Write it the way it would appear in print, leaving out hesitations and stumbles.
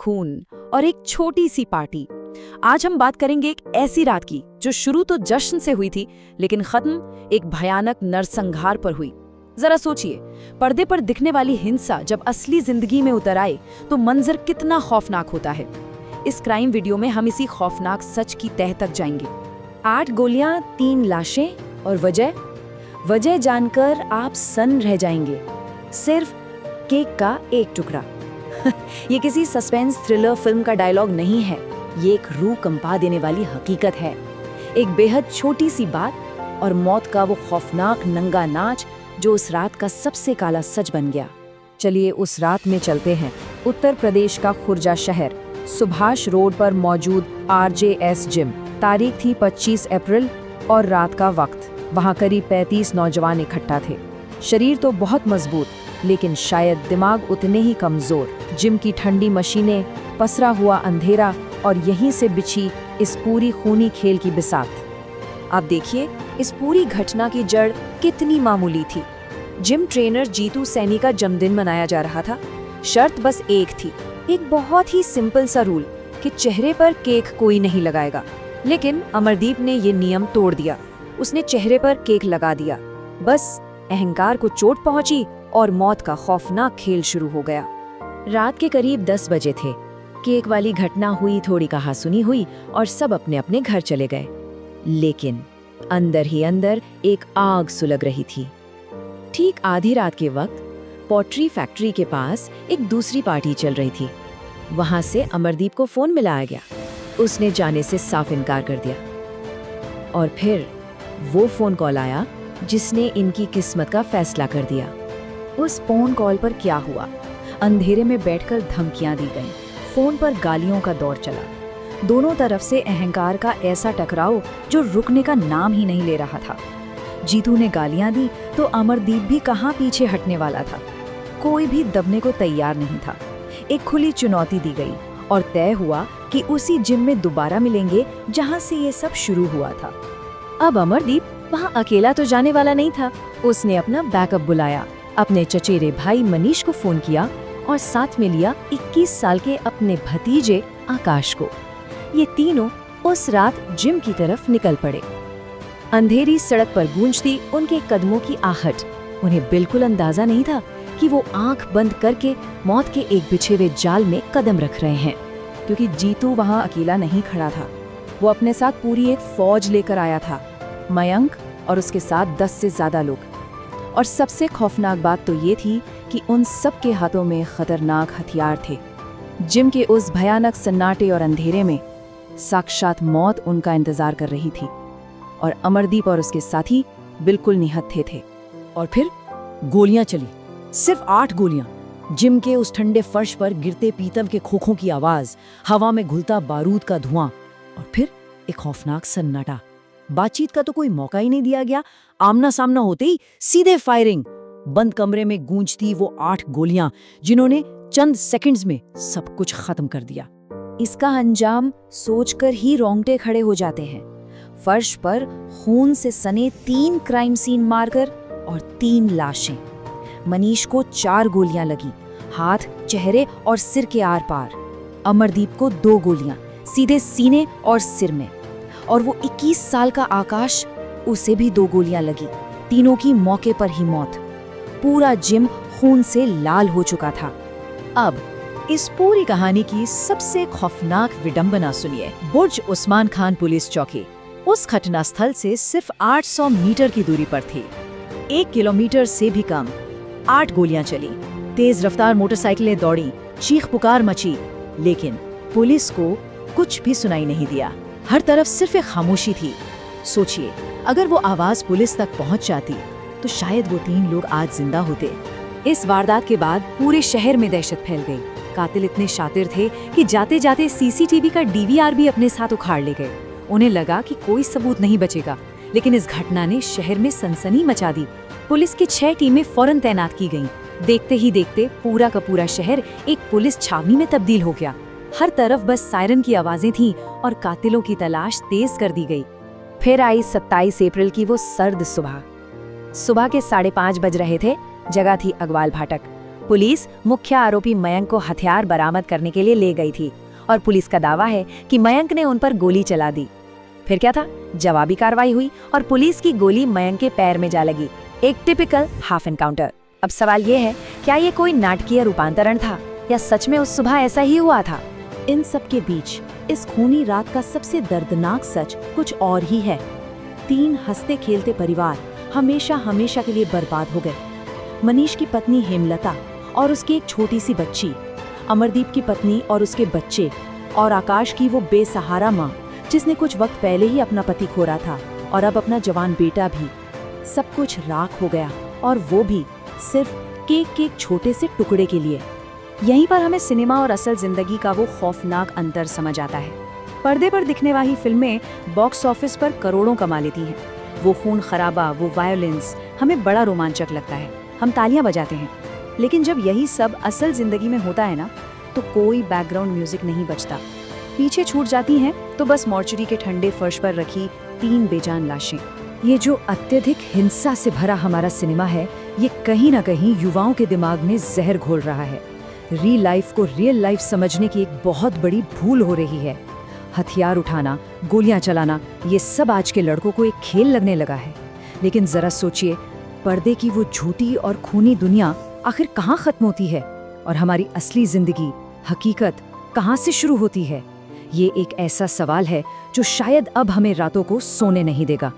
खून और एक छोटी सी पार्टी। आज हम बात करेंगे एक ऐसी रात की जो शुरू तो जश्न से हुई थी, लेकिन खत्म एक भयानक नरसंहार पर हुई। जरा सोचिए, पर्दे पर दिखने वाली हिंसा जब असली जिंदगी में उतर आए तो मंजर कितना खौफनाक होता है। इस क्राइम वीडियो में हम इसी खौफनाक सच की तह तक जाएंगे। 8 गोलियां, 3 लाशें और वजह जानकर आप सन्न रह जाएंगे। सिर्फ केक का एक टुकड़ा। ये किसी सस्पेंस थ्रिलर फिल्म का डायलॉग नहीं है, ये एक रूह कंपा देने वाली हकीकत है। एक बेहद छोटी सी बात और मौत का वो खौफनाक नंगा नाच जो उस रात का सबसे काला सच बन गया। चलिए उस रात में चलते हैं। उत्तर प्रदेश का खुर्जा शहर, सुभाष रोड पर मौजूद RJS जिम। तारीख थी 25 अप्रैल और रात का वक्त। वहाँ करीब 35 नौजवान इकट्ठा थे। शरीर तो बहुत मजबूत, लेकिन शायद दिमाग उतने ही कमजोर। जिम की ठंडी मशीनें, पसरा हुआ अंधेरा और यहीं से बिछी इस पूरी खूनी खेल की बिसात। आप देखिए, इस पूरी घटना की जड़ कितनी मामूली थी। जिम ट्रेनर जीतू सैनी का जन्मदिन मनाया जा रहा था। शर्त बस एक थी, एक बहुत ही सिंपल सा रूल कि चेहरे पर केक कोई नहीं लगाएगा। लेकिन अमरदीप ने ये नियम तोड़ दिया। उसने चेहरे पर केक लगा दिया। बस अहंकार को चोट पहुंची और मौत का खौफनाक खेल शुरू हो गया। रात के करीब 10 बजे थे। केक वाली घटना हुई, थोड़ी कहासुनी हुई और सब अपने अपने घर चले गए। लेकिन अंदर ही अंदर एक आग सुलग रही थी। ठीक आधी रात के वक्त पॉटरी फैक्ट्री के पास एक दूसरी पार्टी चल रही थी। वहां से अमरदीप को फोन मिलाया गया। उसने जाने से साफ इनकार कर दिया। और फिर वो फोन कॉल आया जिसने इनकी किस्मत का फैसला कर दिया। उस फोन कॉल पर क्या हुआ? अंधेरे में बैठकर धमकियां दी गईं। फोन पर गालियों का दौर चला। दोनों तरफ से अहंकार का ऐसा टकराव जो रुकने का नाम ही नहीं ले रहा था। जीतू ने गालियां दी तो अमरदीप भी कहाँ पीछे हटने वाला था। कोई भी दबने को तैयार नहीं था। एक खुली चुनौती दी गई और तय हुआ कि उसी जिम में दोबारा मिलेंगे जहां से ये सब शुरू हुआ था। अब अमरदीप वहां अकेला तो जाने वाला नहीं था। उसने अपना बैकअप बुलाया, अपने चचेरे भाई मनीष को फोन किया और साथ में लिया 21 साल के अपने भतीजे आकाश को। ये तीनों उस रात जिम की तरफ निकल पड़े। अंधेरी सड़क पर गूंजती उनके कदमों की आहट। उन्हें बिल्कुल अंदाजा नहीं था कि वो आंख बंद करके मौत के एक बिछे हुए जाल में कदम रख रहे हैं। क्योंकि जीतू वहां अकेला नहीं खड़ा था। वो अपने साथ पूरी एक फौज लेकर आया था। मयंक और उसके साथ 10 से ज्यादा लोग। और सबसे खौफनाक बात तो ये थी कि उन सब के हाथों में खतरनाक हथियार थे। जिम के उस भयानक सन्नाटे और अंधेरे में साक्षात मौत उनका इंतजार कर रही थी। और अमरदीप और उसके साथी बिल्कुल निहत्थे थे। और फिर गोलियां चली, सिर्फ 8 गोलियां। जिम के उस ठंडे फर्श पर गिरते पीतल के खोखों की आवाज, हवा में घुलता बारूद का धुआं और फिर एक खौफनाक सन्नाटा। बातचीत का तो कोई मौका ही नहीं दिया गया। आमना सामना होते ही सीधे फायरिंग। बंद कमरे में गूंजती वो 8 गोलियां जिन्होंने चंद सेकंड्स में सब कुछ खत्म कर दिया। इसका अंजाम सोचकर ही रोंगटे खड़े हो जाते हैं। फर्श पर खून से सने 3 क्राइम सीन मार्कर और 3 लाशें। मनीष को 4 गोलियां लगी, हाथ, चेहरे और सिर के आर पार। अमरदीप को 2 गोलियां सीधे सीने और सिर में। और वो 21 साल का आकाश, उसे भी 2 गोलियां लगी। तीनों की मौके पर ही मौत। पूरा जिम खून से लाल हो चुका था। अब इस पूरी कहानी की सबसे खौफनाक विडंबना सुनिए। बुर्ज उस्मान खान पुलिस चौकी उस घटना स्थल से सिर्फ 800 मीटर की दूरी पर थी। 1 किलोमीटर से भी कम। 8 गोलियां चली, तेज रफ्तार मोटरसाइकिलें दौड़ी, चीख पुकार मची, लेकिन पुलिस को कुछ भी सुनाई नहीं दिया। हर तरफ सिर्फ एक खामोशी थी। सोचिए, अगर वो आवाज पुलिस तक पहुंच जाती तो शायद वो 3 लोग आज जिंदा होते। इस वारदात के बाद पूरे शहर में दहशत फैल गई। कातिल इतने शातिर थे कि जाते जाते CCTV का DVR भी अपने साथ उखाड़ ले गए। उन्हें लगा कि कोई सबूत नहीं बचेगा, लेकिन इस घटना ने शहर में सनसनी मचा दी। पुलिस की 6 टीमें फौरन तैनात की गईं। देखते ही देखते पूरा का पूरा शहर एक पुलिस छावनी में तब्दील हो गया। हर तरफ बस सायरन की आवाजें थीं और कातिलों की तलाश तेज कर दी गई। फिर आई 27 अप्रैल की वो सर्द सुबह। सुबह के 5:30 बज रहे थे। जगह थी अग्वाल फाटक। पुलिस मुख्य आरोपी मयंक को हथियार बरामद करने के लिए ले गई थी और पुलिस का दावा है कि मयंक ने उन पर गोली चला दी। फिर क्या था, जवाबी कार्रवाई हुई और पुलिस की गोली मयंक के पैर में जा लगी। एक टिपिकल हाफ एनकाउंटर। अब सवाल ये है, क्या ये कोई नाटकीय रूपांतरण था या सच में उस सुबह ऐसा ही हुआ था? इन सब के बीच इस खूनी रात का सबसे दर्दनाक सच कुछ और ही है। 3 हंसते खेलते परिवार हमेशा हमेशा के लिए बर्बाद हो गए। मनीष की पत्नी हेमलता और उसकी एक छोटी सी बच्ची, अमरदीप की पत्नी और उसके बच्चे, और आकाश की वो बेसहारा माँ जिसने कुछ वक्त पहले ही अपना पति खोया था और अब अपना जवान बेटा भी। सब कुछ राख हो गया, और वो भी सिर्फ केक के एक छोटे से टुकड़े के लिए। यहीं पर हमें सिनेमा और असल जिंदगी का वो खौफनाक अंतर समझ आता है। पर्दे पर दिखने वाली फिल्में बॉक्स ऑफिस पर करोड़ों कमा लेती हैं। वो खून खराबा, वो वायलेंस हमें बड़ा रोमांचक लगता है, हम तालियां बजाते हैं। लेकिन जब यही सब असल जिंदगी में होता है ना, तो कोई बैकग्राउंड म्यूजिक नहीं बजता। पीछे छूट जाती हैं तो बस मॉर्चरी के ठंडे फर्श पर रखी 3 बेजान लाशें। ये जो अत्यधिक हिंसा से भरा हमारा सिनेमा है, ये कहीं ना कहीं युवाओं के दिमाग में जहर घोल रहा है। रियल लाइफ को रियल लाइफ समझने की एक बहुत बड़ी भूल हो रही है। हथियार उठाना, गोलियां चलाना, ये सब आज के लड़कों को एक खेल लगने लगा है। लेकिन जरा सोचिए, पर्दे की वो झूठी और खूनी दुनिया आखिर कहाँ खत्म होती है और हमारी असली जिंदगी, हकीकत कहाँ से शुरू होती है? ये एक ऐसा सवाल है जो शायद अब हमें रातों को सोने नहीं देगा।